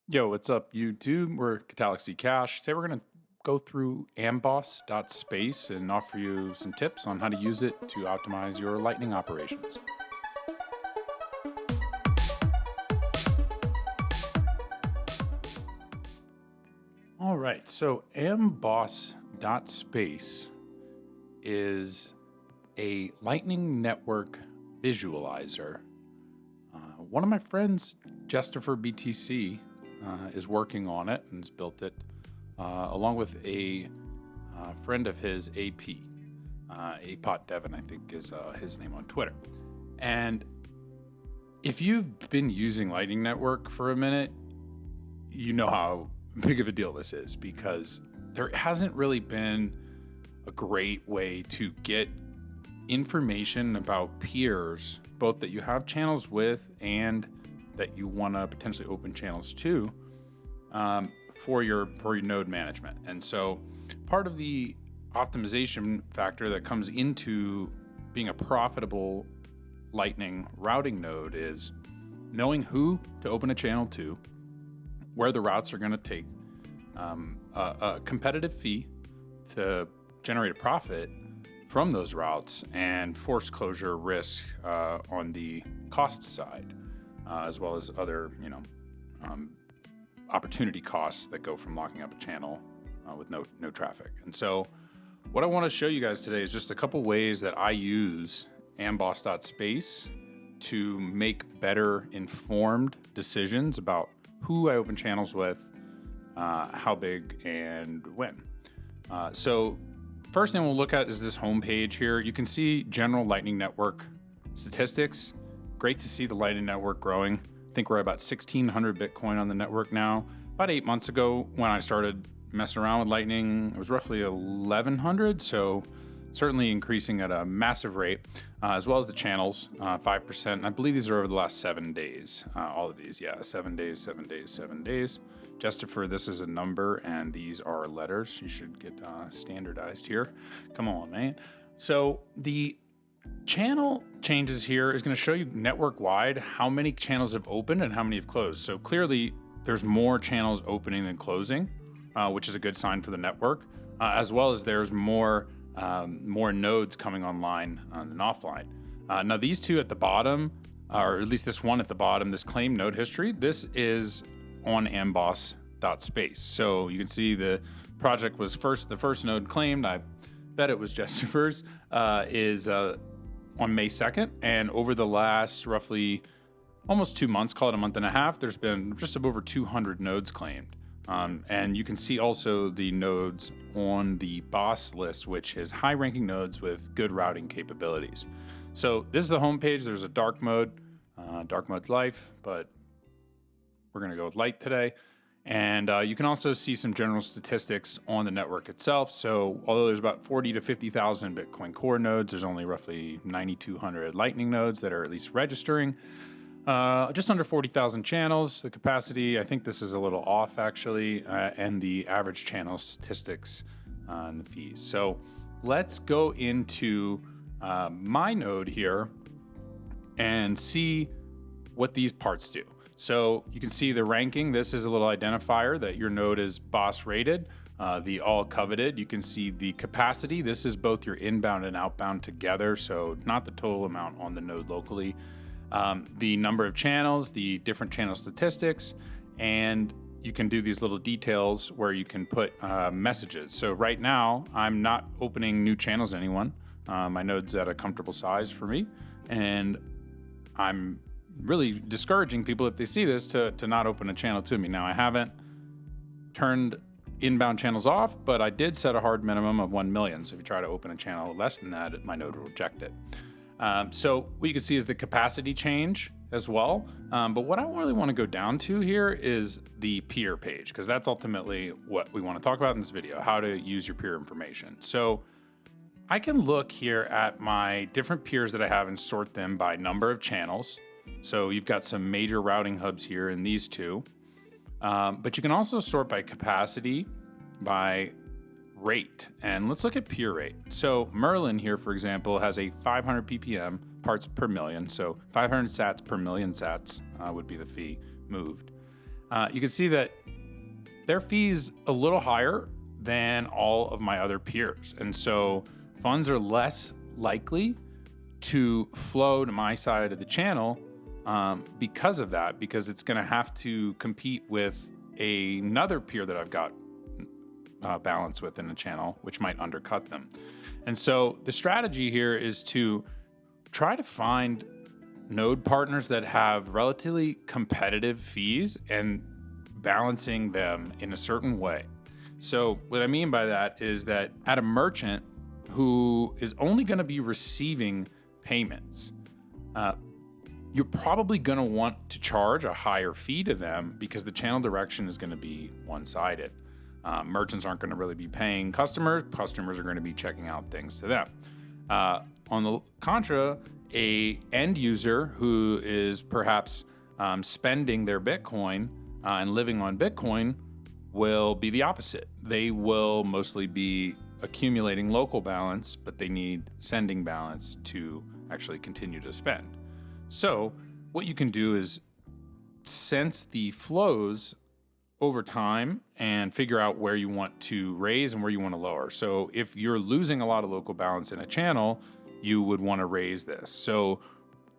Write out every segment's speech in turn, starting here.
Yo, what's up, YouTube? We're Catallaxy Cache. Today we're going to go through Amboss.Space and offer you some tips on how to use it to optimize your Lightning operations. All right, so Amboss.Space is a Lightning Network visualizer. One of my friends, Justifer BTC, is working on it and has built it along with a friend of his, AP. APOT Devon, I think, is his name on Twitter. And if you've been using Lightning Network for a minute, you know how big of a deal this is because there hasn't really been a great way to get information about peers, both that you have channels with and that you want to potentially open channels to, for your node management. And so part of the optimization factor that comes into being a profitable Lightning routing node is knowing who to open a channel to, where the routes are going to take, a competitive fee to generate a profit from those routes, and force closure risk on the cost side, as well as other, opportunity costs that go from locking up a channel with no traffic. And so what I want to show you guys today is just a couple ways that I use Amboss.Space to make better informed decisions about who I open channels with, how big, and when. So first thing we'll look at is this homepage here. You can see general Lightning Network statistics. Great to see the Lightning Network growing. I think we're at about 1,600 Bitcoin on the network now. About 8 months ago, when I started messing around with Lightning, it was roughly 1,100. So certainly increasing at a massive rate, as well as the channels, 5%. I believe these are over the last 7 days. All of these, 7 days, 7 days, 7 days. Justifer, this is a number, and these are letters. You should get standardized here. Come on, man. So the channel changes here is going to show you network-wide how many channels have opened and how many have closed. So clearly, there's more channels opening than closing, which is a good sign for the network, as well as there's more nodes coming online than offline. Now, these two at the bottom, or at least this one at the bottom, this claim node history, this is on Amboss.Space. So you can see the project was the first node claimed, I bet it was Justifer's, is on May 2nd. And over the last roughly almost 2 months, call it a month and a half, there's been just over 200 nodes claimed. And you can see also the nodes on the boss list, which is high ranking nodes with good routing capabilities. So this is the homepage. There's a dark mode. Dark mode's life, but we're going to go with light today. And you can also see some general statistics on the network itself. So although there's about 40 to 50,000 Bitcoin Core nodes, there's only roughly 9,200 Lightning nodes that are at least registering. Just under 40,000 channels. The capacity, I think this is a little off actually, and the average channel statistics and the fees. So let's go into my node here and see what these parts do. So you can see the ranking. This is a little identifier that your node is boss rated, the all coveted. You can see the capacity. This is both your inbound and outbound together, so not the total amount on the node locally. The number of channels, the different channel statistics, and you can do these little details where you can put messages. So right now, I'm not opening new channels to anyone. My node's at a comfortable size for me, and I'm really discouraging people if they see this to not open a channel to me. Now, I haven't turned inbound channels off, but I did set a hard minimum of 1 million. So if you try to open a channel less than that, my node will reject it. So what you can see is the capacity change as well. But what I really want to go down to here is the peer page, because that's ultimately what we want to talk about in this video, how to use your peer information. So I can look here at my different peers that I have and sort them by number of channels. So you've got some major routing hubs here in these two. But you can also sort by capacity, by rate. And let's look at peer rate. So Merlin here, for example, has a 500 ppm parts per million. So 500 sats per million sats would be the fee moved. you can see that their fee's a little higher than all of my other peers. And so funds are less likely to flow to my side of the channel because of that, because it's going to have to compete with another peer that I've got balance with in the channel, which might undercut them. And so the strategy here is to try to find node partners that have relatively competitive fees and balancing them in a certain way. So what I mean by that is that at a merchant who is only going to be receiving payments, you're probably going to want to charge a higher fee to them because the channel direction is going to be one-sided. Merchants aren't going to really be paying customers. Customers are going to be checking out things to them. On the contra, a end user who is perhaps spending their Bitcoin and living on Bitcoin will be the opposite. They will mostly be accumulating local balance, but they need sending balance to actually continue to spend. So what you can do is sense the flows over time and figure out where you want to raise and where you want to lower. So if you're losing a lot of local balance in a channel, you would want to raise this. So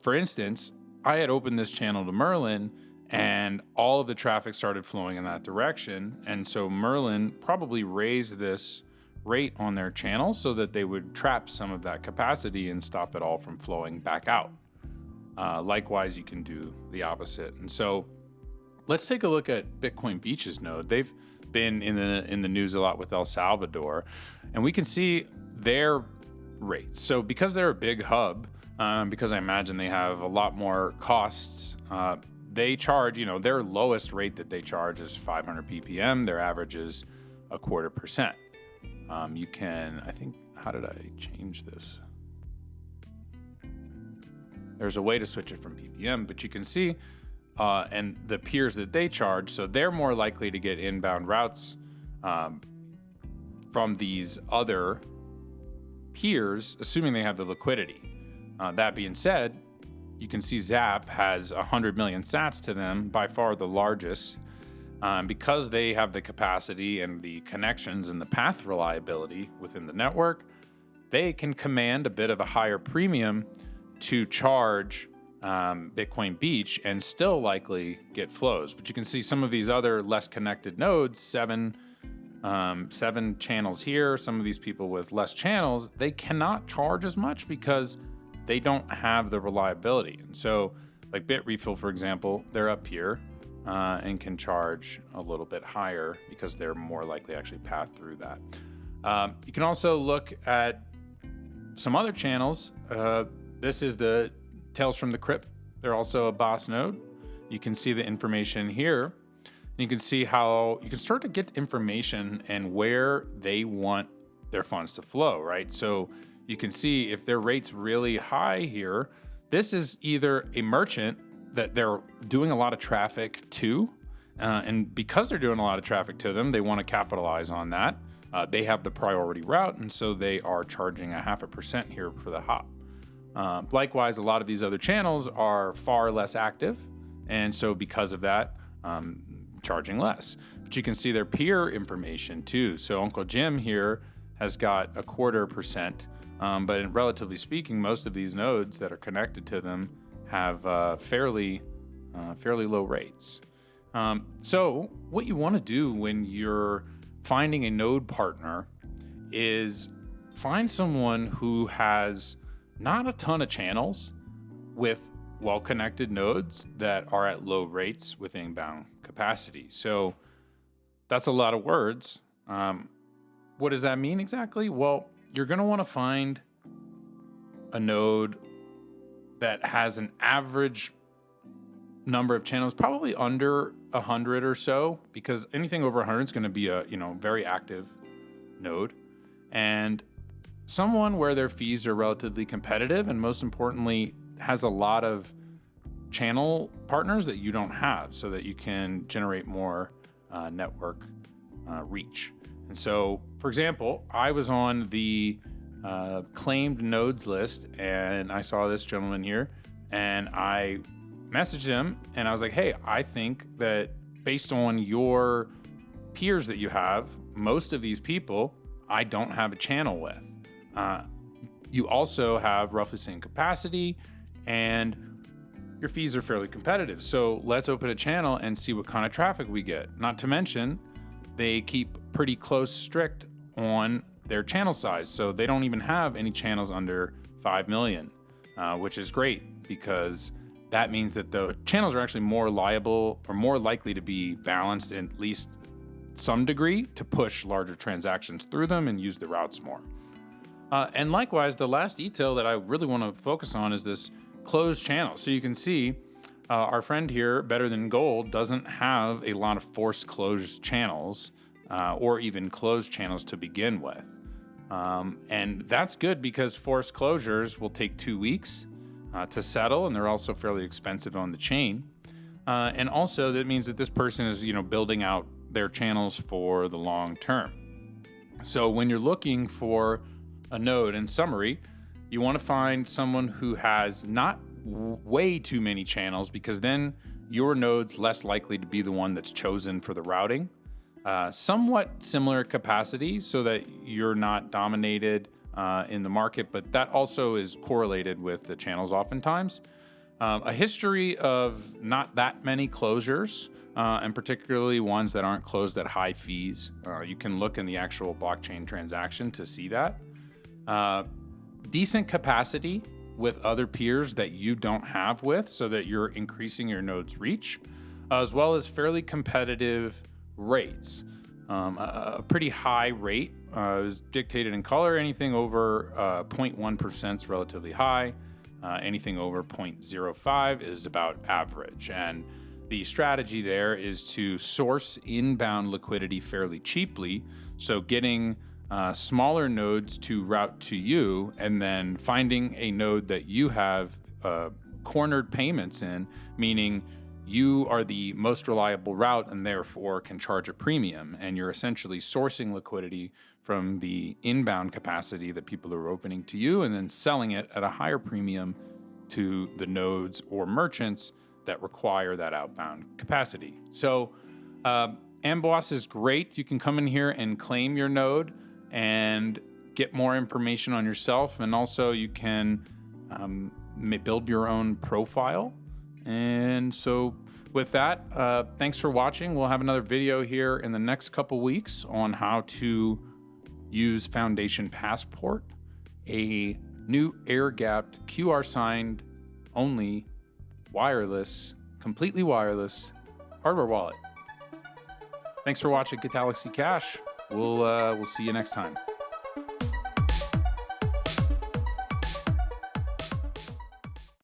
for instance, I had opened this channel to Merlin and all of the traffic started flowing in that direction. And so Merlin probably raised this rate on their channel so that they would trap some of that capacity and stop it all from flowing back out. Likewise, you can do the opposite. And so let's take a look at Bitcoin Beach's node. They've been in the news a lot with El Salvador, and we can see their rates. So because they're a big hub, because I imagine they have a lot more costs, they charge, their lowest rate that they charge is 500 ppm. Their average is 0.25%. You can, I think, how did I change this? There's a way to switch it from ppm, but you can see, and the peers that they charge, so they're more likely to get inbound routes from these other peers, assuming they have the liquidity. That being said, you can see Zap has 100 million sats to them, by far the largest. Because they have the capacity and the connections and the path reliability within the network, they can command a bit of a higher premium to charge Bitcoin Beach and still likely get flows. But you can see some of these other less connected nodes, seven channels here, some of these people with less channels, they cannot charge as much because they don't have the reliability. And so like Bitrefill, for example, they're up here and can charge a little bit higher because they're more likely to actually path through that. You can also look at some other channels. This is the Tales from the Crypt. They're also a Boss node. You can see the information here. And you can see how you can start to get information and where they want their funds to flow, right? So you can see if their rate's really high here, this is either a merchant that they're doing a lot of traffic to, and because they're doing a lot of traffic to them, they want to capitalize on that. They have the priority route, and so they are charging 0.5% here for the hop. Likewise, a lot of these other channels are far less active, and so because of that, charging less. But you can see their peer information too. So Uncle Jim here has got 0.25%, but relatively speaking, most of these nodes that are connected to them have fairly low rates. So what you want to do when you're finding a node partner is find someone who has not a ton of channels with well-connected nodes that are at low rates with inbound capacity. So that's a lot of words. What does that mean exactly? Well, you're going to want to find a node that has an average number of channels, probably under 100 or so, because anything over 100 is going to be a very active node, and someone where their fees are relatively competitive, and most importantly, has a lot of channel partners that you don't have, so that you can generate more network reach. And so, for example, I was on the claimed nodes list, and I saw this gentleman here, and I messaged him, and I was like, hey, I think that based on your peers that you have, most of these people I don't have a channel with. You also have roughly the same capacity and your fees are fairly competitive. So let's open a channel and see what kind of traffic we get. Not to mention, they keep pretty close strict on their channel size. So they don't even have any channels under 5 million, which is great because that means that the channels are actually more liable or more likely to be balanced in at least some degree to push larger transactions through them and use the routes more. And likewise, the last detail that I really want to focus on is this closed channel. So you can see our friend here, Better Than Gold, doesn't have a lot of forced closed channels or even closed channels to begin with. And that's good because forced closures will take 2 weeks to settle, and they're also fairly expensive on the chain. And also that means that this person is, building out their channels for the long term. So when you're looking for a node, in summary, you want to find someone who has not way too many channels, because then your node's less likely to be the one that's chosen for the routing. Somewhat similar capacity so that you're not dominated in the market, but that also is correlated with the channels oftentimes. A history of not that many closures, and particularly ones that aren't closed at high fees. You can look in the actual blockchain transaction to see that. Decent capacity with other peers that you don't have with, so that you're increasing your node's reach, as well as fairly competitive rates. A pretty high rate is dictated in color. Anything over 0.1% is relatively high. Anything over 0.05 is about average. And the strategy there is to source inbound liquidity fairly cheaply. So getting smaller nodes to route to you, and then finding a node that you have cornered payments in, meaning you are the most reliable route and therefore can charge a premium. And you're essentially sourcing liquidity from the inbound capacity that people are opening to you, and then selling it at a higher premium to the nodes or merchants that require that outbound capacity. So Amboss is great. You can come in here and claim your node and get more information on yourself. And also you can build your own profile. And so with that, thanks for watching. We'll have another video here in the next couple weeks on how to use Foundation Passport, a new air-gapped, QR signed only, wireless, completely wireless hardware wallet. Thanks for watching Catallaxy Cache. We'll see you next time.